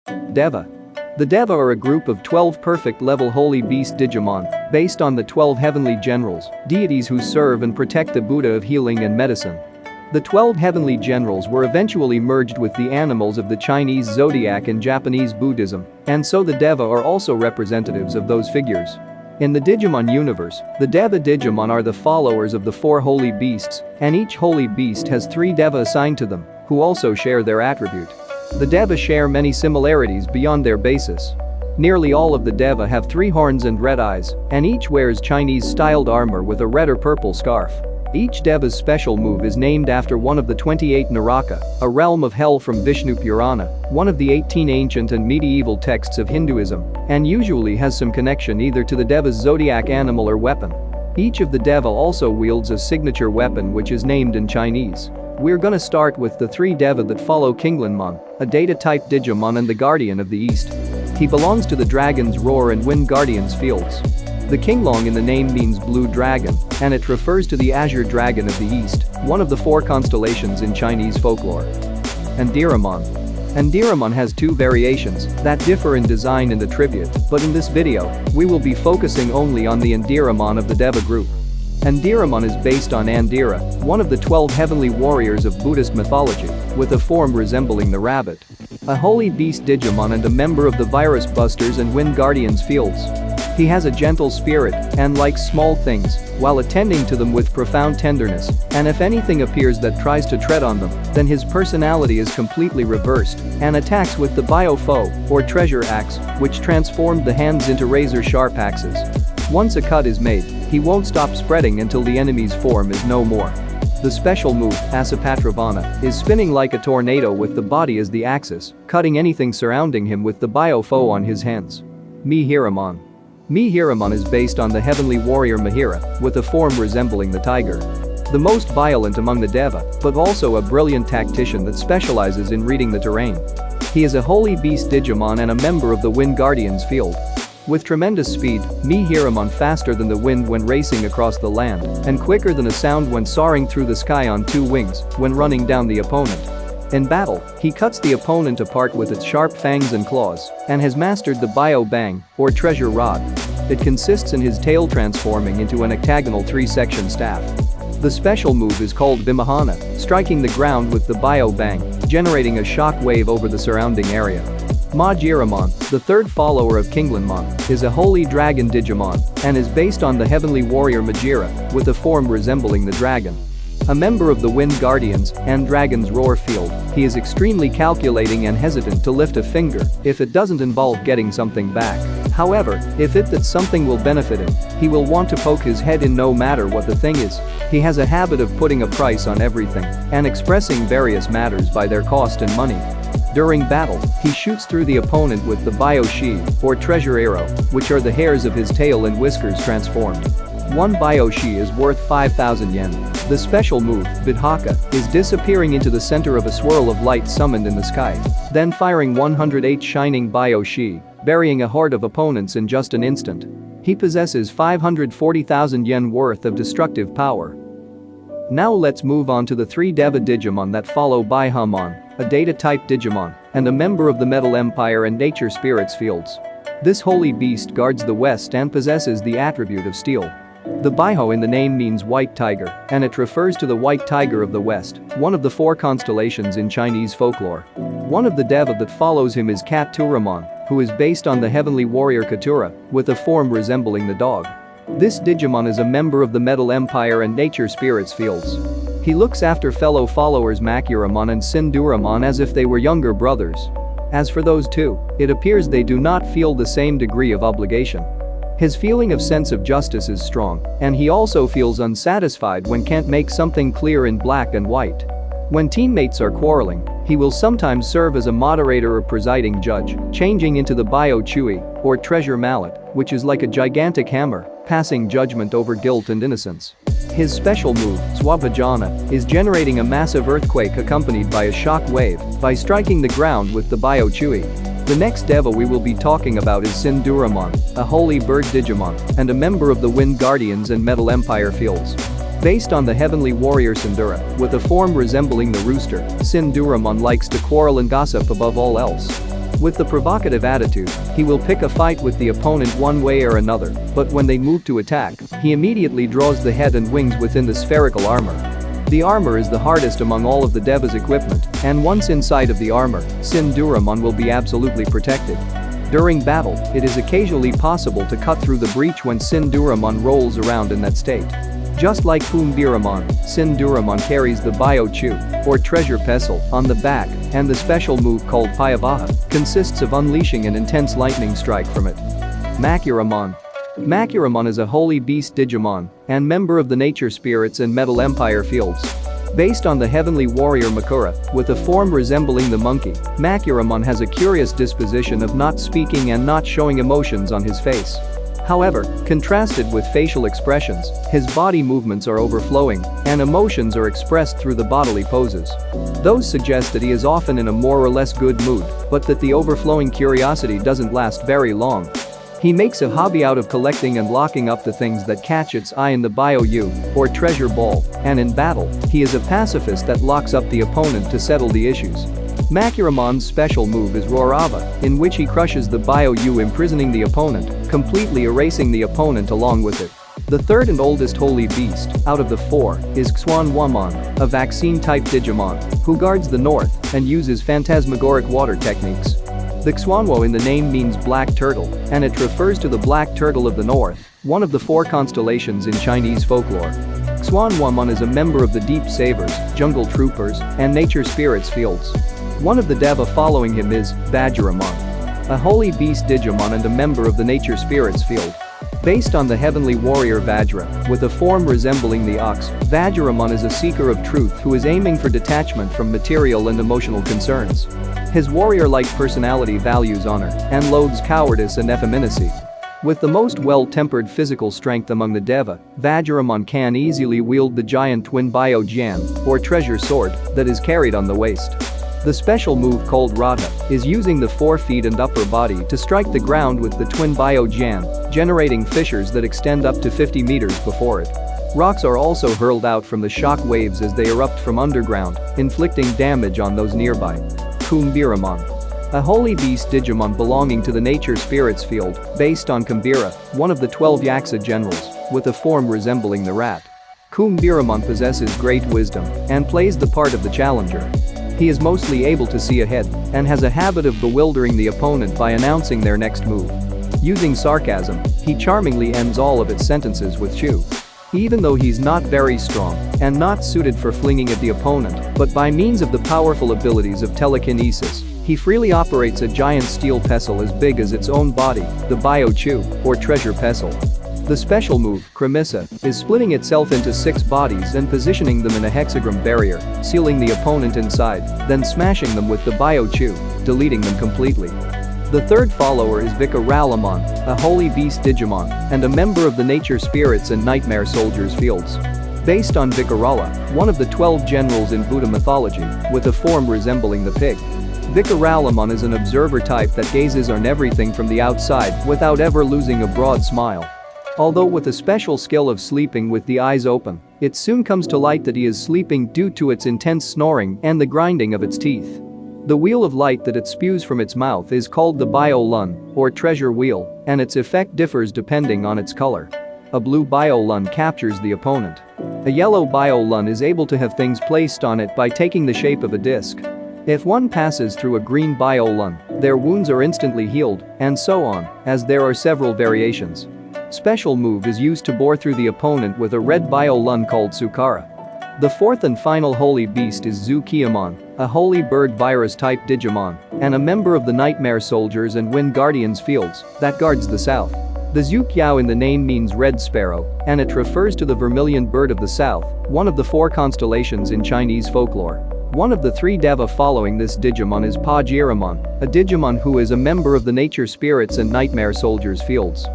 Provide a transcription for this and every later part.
Deva. The Deva are a group of 12 perfect-level holy beast Digimon, based on the 12 heavenly generals, deities who serve and protect the Buddha of healing and medicine. The 12 heavenly generals were eventually merged with the animals of the Chinese zodiac and Japanese Buddhism, and so the Deva are also representatives of those figures. In the Digimon universe, the Deva Digimon are the followers of the 4 holy beasts, and each holy beast has 3 Deva assigned to them, who also share their attribute. The Deva share many similarities beyond their basis. Nearly all of the Deva have 3 horns and red eyes, and each wears Chinese-styled armor with a red or purple scarf. Each Deva's special move is named after one of the 28 Naraka, a realm of hell from Vishnu Purana, one of the 18 ancient and medieval texts of Hinduism, and usually has some connection either to the Deva's zodiac animal or weapon. Each of the Deva also wields a signature weapon which is named in Chinese. We're gonna start with the 3 Deva that follow Kinglanmon, a data-type Digimon and the Guardian of the East. He belongs to the Dragon's Roar and Wind Guardian's fields. The Kinglong in the name means blue dragon, and it refers to the Azure Dragon of the East, one of the 4 constellations in Chinese folklore. Untitled. Untitled has 2 variations that differ in design and attribute, but in this video, we will be focusing only on the Untitled of the Deva group. Untitled is based on Andira, one of the 12 heavenly warriors of Buddhist mythology, with a form resembling the rabbit. A holy beast Digimon and a member of the Virus Busters and Wind Guardians fields. He has a gentle spirit and likes small things, while attending to them with profound tenderness, and if anything appears that tries to tread on them, then his personality is completely reversed and attacks with the Bio-Foe, or treasure axe, which transformed the hands into razor-sharp axes. Once a cut is made, he won't stop spreading until the enemy's form is no more. The special move, Asapatravana, is spinning like a tornado with the body as the axis, cutting anything surrounding him with the Bio-Foe on his hands. Maki Ramon. Maki Ramon is based on the heavenly warrior Mahira, with a form resembling the tiger. The most violent among the Deva, but also a brilliant tactician that specializes in reading the terrain. He is a holy beast Digimon and a member of the Wind Guardians field. With tremendous speed, Maki Ramon faster than the wind when racing across the land, and quicker than a sound when soaring through the sky on 2 wings, when running down the opponent. In battle, he cuts the opponent apart with its sharp fangs and claws, and has mastered the Bio-Bang, or treasure rod. It consists in his tail transforming into an octagonal 3-section staff. The special move is called Vimahana, striking the ground with the Bio-Bang, generating a shock wave over the surrounding area. Paaji Rahman, the 3rd follower of Kinglanmon, is a holy dragon Digimon, and is based on the heavenly warrior Majira, with a form resembling the dragon. A member of the Wind Guardians and Dragon's Roar field, he is extremely calculating and hesitant to lift a finger if it doesn't involve getting something back. However, if that something will benefit him, he will want to poke his head in no matter what the thing is. He has a habit of putting a price on everything and expressing various matters by their cost and money. During battle, he shoots through the opponent with the Bio-Shi, or treasure arrow, which are the hairs of his tail and whiskers transformed. 1 Bio-Shi is worth 5,000 yen. The special move, Vidhaka, is disappearing into the center of a swirl of light summoned in the sky, then firing 108 shining Bio-Shi, burying a horde of opponents in just an instant. He possesses 540,000 yen worth of destructive power. Now let's move on to the 3 Deva Digimon that follow Baihamon, a data-type Digimon, and a member of the Metal Empire and Nature Spirits fields. This holy beast guards the west and possesses the attribute of steel. The Baiho in the name means white tiger, and it refers to the white tiger of the west, one of the 4 constellations in Chinese folklore. One of the Deva that follows him is Katuramon, who is based on the heavenly warrior Katura, with a form resembling the dog. This Digimon is a member of the Metal Empire and Nature Spirits fields. He looks after fellow followers Maki Ramon and Sundy Romana as if they were younger brothers. As for those 2, it appears they do not feel the same degree of obligation. His feeling of sense of justice is strong, and he also feels unsatisfied when can't make something clear in black and white. When teammates are quarreling, he will sometimes serve as a moderator or presiding judge, changing into the Bio-Chui, or treasure mallet, which is like a gigantic hammer, passing judgment over guilt and innocence. His special move, Swabhajana, is generating a massive earthquake accompanied by a shock wave by striking the ground with the Bio-Chui. The next Deva we will be talking about is Sundy Romana, a holy bird Digimon, and a member of the Wind Guardians and Metal Empire fields. Based on the heavenly warrior Sindura, with a form resembling the rooster, Sundy Romana likes to quarrel and gossip above all else. With the provocative attitude, he will pick a fight with the opponent one way or another, but when they move to attack, he immediately draws the head and wings within the spherical armor. The armor is the hardest among all of the Deva's equipment, and once inside of the armor, Sundy Romana will be absolutely protected. During battle, it is occasionally possible to cut through the breach when Sundy Romana rolls around in that state. Just like Paaji Rahman, Sundy Romana carries the Bio-Chu, or treasure pestle, on the back, and the special move called Payabaha consists of unleashing an intense lightning strike from it. Maki Ramon. Maki Ramon is a holy beast Digimon and member of the Nature Spirits and Metal Empire fields. Based on the heavenly warrior Makura, with a form resembling the monkey, Maki Ramon has a curious disposition of not speaking and not showing emotions on his face. However, contrasted with facial expressions, his body movements are overflowing, and emotions are expressed through the bodily poses. Those suggest that he is often in a more or less good mood, but that the overflowing curiosity doesn't last very long. He makes a hobby out of collecting and locking up the things that catch its eye in the Bio-U, or treasure ball, and in battle, he is a pacifist that locks up the opponent to settle the issues. Maki Ramon's special move is Rorava, in which he crushes the Bio-U, imprisoning the opponent, completely erasing the opponent along with it. The third and oldest holy beast, out of the four, is Xwanwamon, a vaccine-type Digimon, who guards the north and uses phantasmagoric water techniques. The Xwanwo in the name means black turtle, and it refers to the black turtle of the north, one of the four constellations in Chinese folklore. Xwanwamon is a member of the Deep Savers, Jungle Troopers, and Nature Spirits fields. One of the Deva following him is Paaji Rahman, a holy beast Digimon and a member of the Nature Spirits field. Based on the heavenly warrior Vajra, with a form resembling the ox, Paaji Rahman is a seeker of truth who is aiming for detachment from material and emotional concerns. His warrior-like personality values honor and loathes cowardice and effeminacy. With the most well-tempered physical strength among the Deva, Paaji Rahman can easily wield the giant twin Bio-Jian, or treasure sword, that is carried on the waist. The special move called Radha is using the forefeet and upper body to strike the ground with the twin Bio-Jian, generating fissures that extend up to 50 meters before it. Rocks are also hurled out from the shock waves as they erupt from underground, inflicting damage on those nearby. Kumbiraman, a holy beast Digimon belonging to the Nature Spirits field, based on Kumbira, one of the 12 Yaksa generals, with a form resembling the rat. Kumbiraman possesses great wisdom and plays the part of the challenger. He is mostly able to see ahead and has a habit of bewildering the opponent by announcing their next move. Using sarcasm, he charmingly ends all of its sentences with "chu." Even though he's not very strong and not suited for flinging at the opponent, but by means of the powerful abilities of telekinesis, he freely operates a giant steel pestle as big as its own body, the Bio-Chu, or treasure pestle. The special move, Kramissa, is splitting itself into 6 bodies and positioning them in a hexagram barrier, sealing the opponent inside, then smashing them with the Bio-Chu, deleting them completely. The third follower is Vikaralamon, a holy beast Digimon and a member of the Nature Spirits and Nightmare Soldiers fields. Based on Vikarala, one of the 12 generals in Buddha mythology, with a form resembling the pig. Vikaralamon is an observer type that gazes on everything from the outside without ever losing a broad smile. Although with a special skill of sleeping with the eyes open, it soon comes to light that he is sleeping due to its intense snoring and the grinding of its teeth. The wheel of light that it spews from its mouth is called the Bio-Lun, or treasure wheel, and its effect differs depending on its color. A blue Bio-Lun captures the opponent. A yellow Bio-Lun is able to have things placed on it by taking the shape of a disc. If one passes through a green Bio-Lun, their wounds are instantly healed, and so on, as there are several variations. Special move is used to bore through the opponent with a red Bio-Lun called Sukara. The fourth and final holy beast is Zukiyamon, a holy bird virus-type Digimon and a member of the Nightmare Soldiers and Wind Guardians fields that guards the south. The Zukyao in the name means red sparrow, and it refers to the vermilion bird of the south, one of the 4 constellations in Chinese folklore. One of the 3 Deva following this Digimon is Paaji Rahman, a Digimon who is a member of the Nature Spirits and Nightmare Soldiers fields.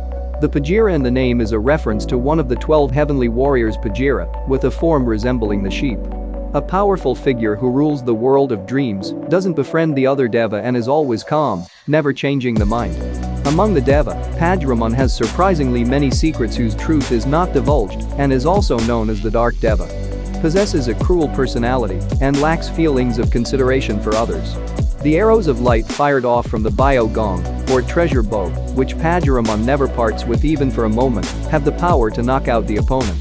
The Pajira in the name is a reference to one of the 12 heavenly warriors Pajira, with a form resembling the sheep. A powerful figure who rules the world of dreams, doesn't befriend the other Deva and is always calm, never changing the mind. Among the Deva, Paaji Rahman has surprisingly many secrets whose truth is not divulged and is also known as the Dark Deva. Possesses a cruel personality and lacks feelings of consideration for others. The arrows of light fired off from the Bio Gong, or treasure bow, which Paaji Rahman never parts with even for a moment, have the power to knock out the opponent.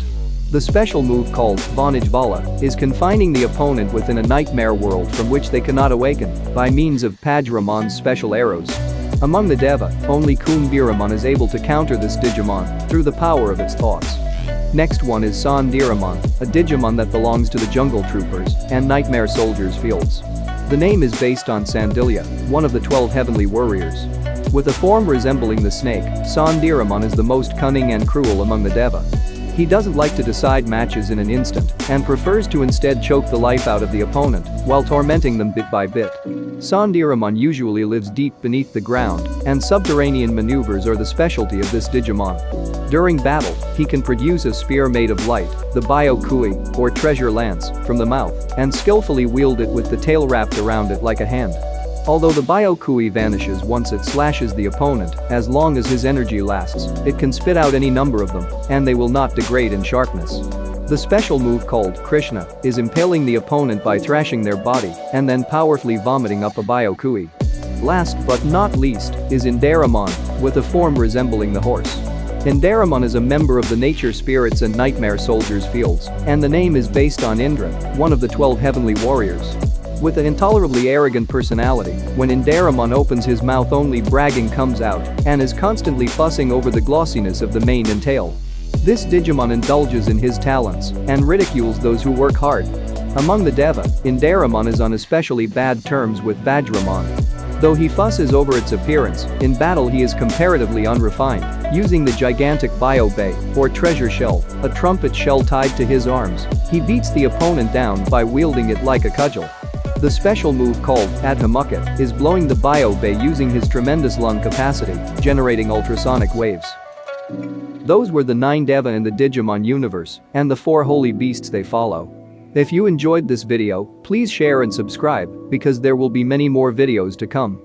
The special move called Vonage Vala is confining the opponent within a nightmare world from which they cannot awaken by means of Paaji Rahman's special arrows. Among the Deva, only Sundy Romana is able to counter this Digimon through the power of its thoughts. Next one is Sundy Romana, a Digimon that belongs to the Jungle Troopers and Nightmare Soldiers fields. The name is based on Sandilya, one of the 12 heavenly warriors. With a form resembling the snake, Sundy Romana is the most cunning and cruel among the Deva. He doesn't like to decide matches in an instant and prefers to instead choke the life out of the opponent while tormenting them bit by bit. Sundy Romana usually lives deep beneath the ground, and subterranean maneuvers are the specialty of this Digimon. During battle, he can produce a spear made of light, the Bio Kui, or treasure lance, from the mouth and skillfully wield it with the tail wrapped around it like a hand. Although the Bio Kui vanishes once it slashes the opponent, as long as his energy lasts, it can spit out any number of them, and they will not degrade in sharpness. The special move called Krishna is impaling the opponent by thrashing their body and then powerfully vomiting up a Bio Kui. Last but not least is Indaramon, with a form resembling the horse. Indaramon is a member of the Nature Spirits and Nightmare Soldiers fields, and the name is based on Indra, one of the 12 heavenly warriors. With an intolerably arrogant personality, when Indaramon opens his mouth only bragging comes out and is constantly fussing over the glossiness of the mane and tail. This Digimon indulges in his talents and ridicules those who work hard. Among the Deva, Indaramon is on especially bad terms with Vajramon. Though he fusses over its appearance, in battle he is comparatively unrefined, using the gigantic Bio Bay, or treasure shell, a trumpet shell tied to his arms. He beats the opponent down by wielding it like a cudgel. The special move called Adhamukha is blowing the Bio Bay using his tremendous lung capacity, generating ultrasonic waves. Those were the 9 Deva in the Digimon universe and the 4 holy beasts they follow. If you enjoyed this video, please share and subscribe because there will be many more videos to come.